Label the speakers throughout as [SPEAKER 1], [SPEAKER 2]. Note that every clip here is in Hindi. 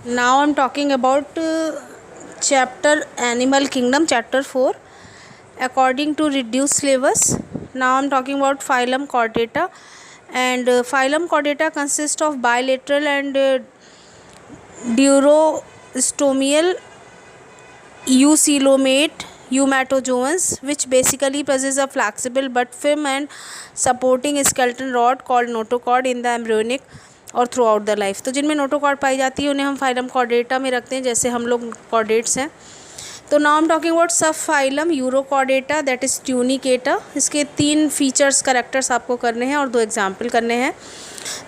[SPEAKER 1] Now I'm talking about chapter Animal Kingdom, chapter 4, according to reduced syllabus. Now I'm talking about phylum Chordata, and phylum Chordata consists of bilateral and durostomial eucoelomate eumatozoans, which basically possess a flexible but firm and supporting skeleton rod called notochord in the embryonic और थ्रू आउट द लाइफ। तो जिनमें नोटोकॉर्ड पाई जाती है उन्हें हम फाइलम कॉर्डेटा में रखते हैं, जैसे हम लोग कॉर्डेट्स हैं। तो now I am talking about subphylum Urochordata, that is Tunicata. इसके 3 फीचर्स करेक्टर्स आपको करने हैं और 2 एग्जाम्पल करने हैं।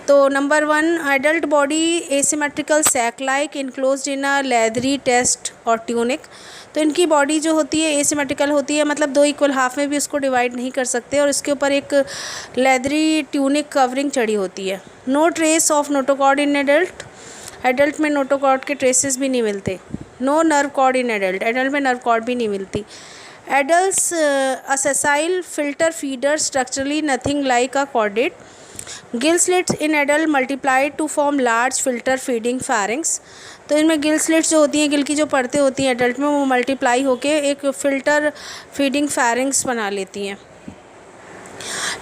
[SPEAKER 1] तो number 1, adult body asymmetrical sac like enclosed in a leathery test और ट्यूनिक। तो इनकी बॉडी जो होती है एसिमेट्रिकल होती है, मतलब 2 इक्वल हाफ में भी इसको डिवाइड नहीं कर सकते, और इसके ऊपर एक लेदरी ट्यूनिक कवरिंग चढ़ी होती है। No trace of notochord in adult, adult में नोटोकॉर्ड के ट्रेसेस भी नहीं मिलते। No nerve cord in adult, adult में नर्व कॉर्ड भी नहीं मिलती। Adults a sessile filter feeder structurally nothing like a chordate. Gill slits in adult multiplied to form large filter feeding pharynx. तो इनमें गिल स्लिट्स जो होती हैं, गिल की जो परतें होती हैं एडल्ट में, वो मल्टीप्लाई होके एक फिल्टर फीडिंग फैरिंग्स बना लेती हैं।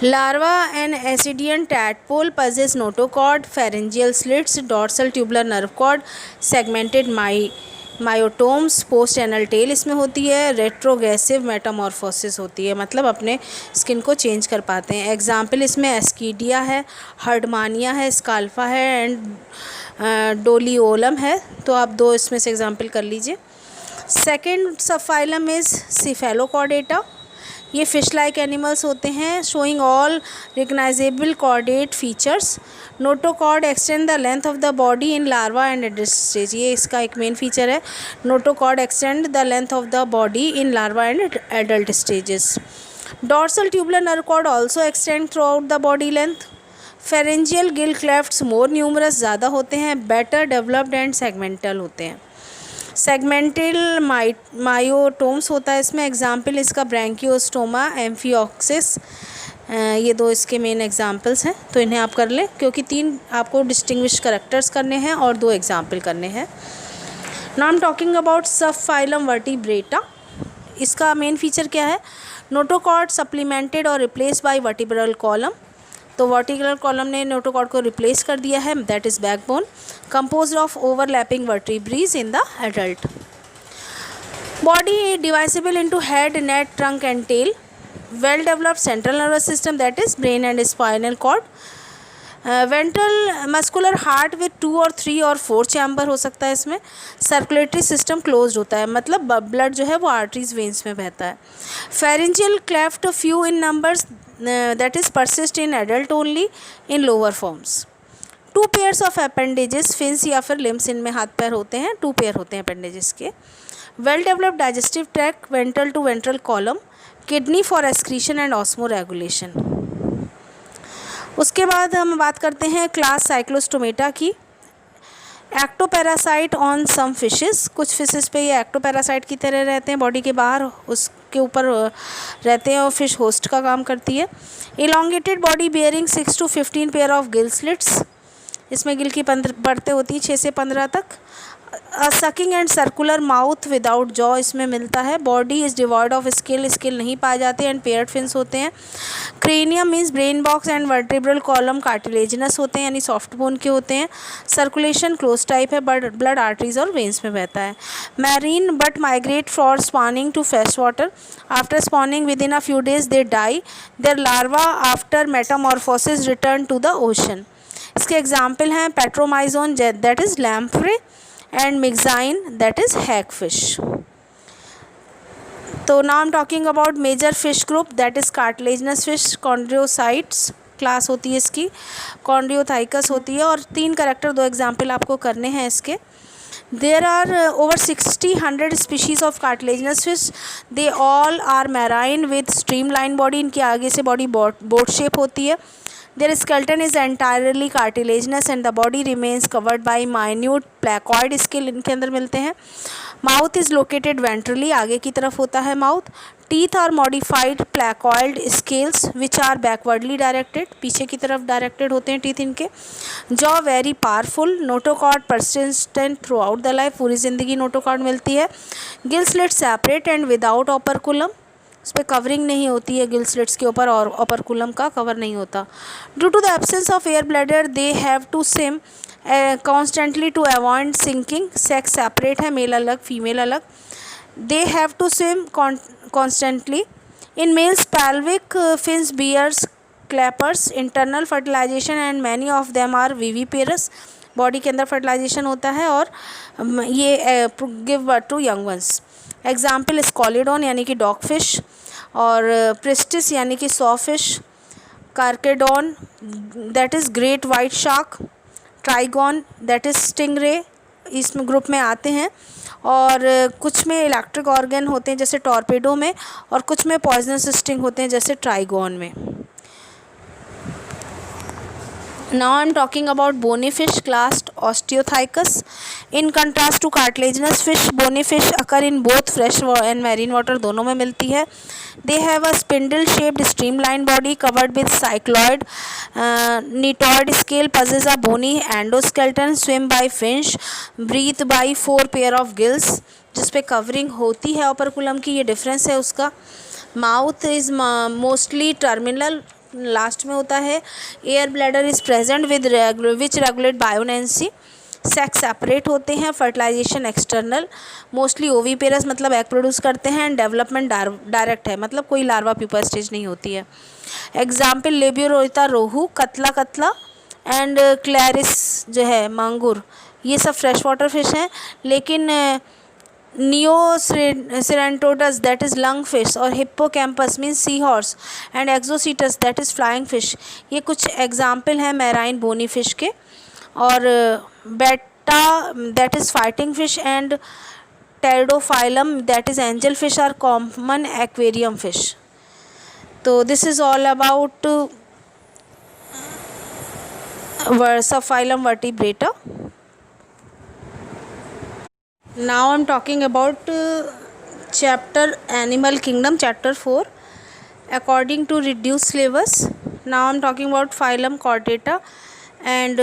[SPEAKER 1] Larva and ascidian tadpole possess notochord, pharyngeal slits, dorsal tubular nerve cord, segmented myotomes, post anal tail इसमें होती है, रेट्रोग्रेसिव मेटामॉर्फोसिस होती है, मतलब अपने स्किन को चेंज कर पाते हैं। एग्जाम्पल इसमें एस्कीडिया है, हर्डमानिया है, स्काल्फा है एंड डोलियोलम है। तो आप 2 इसमें से एग्जाम्पल कर लीजिए। Second subphylum is Cephalochordata. ये फिश लाइक एनिमल्स होते हैं, showing all recognisable chordate features. Notochord extend the length of the body in larva and adult stage, ये इसका एक मेन फीचर है। Notochord extend the length of the body in larva and adult stages. Dorsal tubular nerve cord also extend throughout the body length. Pharyngeal gill clefts more numerous, ज़्यादा होते हैं, बेटर डेवलप्ड एंड सेगमेंटल होते हैं। सेगमेंटल मायोटोम्स होता है इसमें, एग्जाम्पल इसका ब्रैंकियोस्टोमा, एम्फियोक्सिस, ये 2 इसके मेन एग्जाम्पल्स हैं। तो इन्हें आप कर लें, क्योंकि 3 आपको डिस्टिंग्विश करेक्टर्स करने हैं और 2 एग्जाम्पल करने हैं। Now I am talking about सब फाइलम वर्टिब्रेटा। इसका मेन फीचर क्या है? नोटोकॉर्ड सप्लीमेंटेड और रिप्लेस बाय वर्टिब्रल कॉलम। तो वर्टिब्रल कॉलम ने नोटोकॉर्ड को रिप्लेस कर दिया है, that is backbone, composed of overlapping vertebrae in the adult. Body divisible into head, neck, trunk and tail. Well developed central nervous system, that is brain and spinal cord. Ventral muscular heart with 2 or 3 or 4 chamber हो सकता है इसमें। सर्कुलेटरी सिस्टम क्लोज्ड होता है, मतलब ब्लड जो है वो आर्टरीज वेन्स में बहता है। Pharyngeal cleft few in numbers, that is persist in adult only, in lower forms. 2 pairs of appendages, fins या फिर लिम्स, इनमें हाथ पैर होते हैं, 2 पेयर होते हैं अपेंडेजेस के। Well developed digestive tract, ventral to ventral column, kidney for excretion and osmoregulation. उसके बाद हम बात करते हैं क्लास साइक्लोस्टोमेटा की। एक्टोपैरासाइट ऑन सम फिशेस, कुछ फिशेस पे ये एक्टोपैरासाइट की तरह रहते हैं, बॉडी के बाहर उसके ऊपर रहते हैं और फिश होस्ट का काम करती है। Elongated body bearing 6 to 15 pair of gill slits, इसमें गिल की परतें होती हैं 6 से 15 तक। Sucking and circular mouth without jaw इसमें मिलता है। Body is devoid of skill, skill नहीं पाए जाते एंड पेयर्ड फिन्स होते हैं। Cranium means brain box and vertebral column cartilaginous होते हैं, यानी सॉफ्ट बोन के होते हैं। सर्कुलेशन क्लोज टाइप है, ब्लड आर्टरीज और वेन्स में बहता है। Marine but migrate for spawning to fresh water. After spawning within a few days they die, there larva after metamorphosis return to the ocean. इसके एग्जाम्पल हैं Petromyzon, that is lamprey, and Myxine, that is hagfish. तो now I am talking about major fish group, that is cartilaginous fish, Chondrichthyes class होती है इसकी, कॉन्ड्रियोथाइकस होती है। और 3 करेक्टर 2 एग्जाम्पल आपको करने हैं इसके। There are over 100 species of cartilaginous fish. They all are marine with streamlined body. इनके आगे से बॉडी बोट शेप होती है। Their skeleton is entirely cartilaginous and the body remains covered by minute placoid scale इनके अंदर मिलते हैं। Mouth is located ventrally, आगे की तरफ होता है mouth. Teeth are modified placoid scales which are backwardly directed, पीछे की तरफ डायरेक्टेड होते हैं टीथ इनके। Jaw very powerful, notochord persistent throughout the life, पूरी ज़िंदगी नोटोकॉर्ड मिलती है। Gill slit separate and without operculum, उस पर कवरिंग नहीं होती है गिल स्लिट्स के ऊपर और ऑपरकुलम का कवर नहीं होता। Due to the absence of air bladder they have to swim constantly to avoid sinking, sex separate है, मेल अलग फीमेल अलग। They have to swim constantly. In males pelvic fins bears clappers, internal fertilization and many of them are viviparous, body के अंदर फर्टिलाइजेशन होता है और ये give birth to young ones. Example Scoliodon यानी कि डॉग फिश, और प्रिस्टिस यानी कि saw fish, Carcharodon that is great white shark, Trygon that is stingray, इसमें ग्रुप में आते हैं। और कुछ में इलेक्ट्रिक ऑर्गन होते हैं जैसे टॉर्पेडो में, और कुछ में पॉइजनस स्टिंग होते हैं जैसे ट्राइगॉन में। Now I am talking about bony fish class Osteothecus. In contrast to cartilaginous fish, bony fish occur in both fresh and marine water, दोनों में मिलती है। They have a spindle-shaped streamlined body covered with cycloid netoid scale, possess a bony endoskeleton, swim by fins, breathe by 4 pair of gills, जिस पे कवरिंग होती है ऑपरकुलम की, ये डिफरेंस है उसका। Mouth is mostly terminal, last में होता है। Air bladder is present with which regulate buoyancy. Sex separate होते हैं। फर्टिलाइजेशन एक्सटर्नल, मोस्टली ओवीपेरस मतलब एग प्रोड्यूस करते हैं। एंड डेवलपमेंट डायरेक्ट है, मतलब कोई लार्वा प्यूपा स्टेज नहीं होती है। एग्जाम्पल लेबियोरोइता रोहू, कतला कतला, एंड क्लैरिस जो है मांगुर, ये सब फ्रेश वाटर फिश हैं। लेकिन Neoceratodus that is lung fish, और Hippocampus means sea horse, and Exocoetus that is flying fish, ये कुछ एग्जाम्पल हैं मैराइन बोनी फिश के। और Betta that is fighting fish, and Pterophyllum that is angel fish are common aquarium fish. तो this is all about subphylum Vertebrata. Now I am talking about chapter Animal Kingdom, chapter 4, according to reduced syllabus. Now I am talking about phylum Chordata and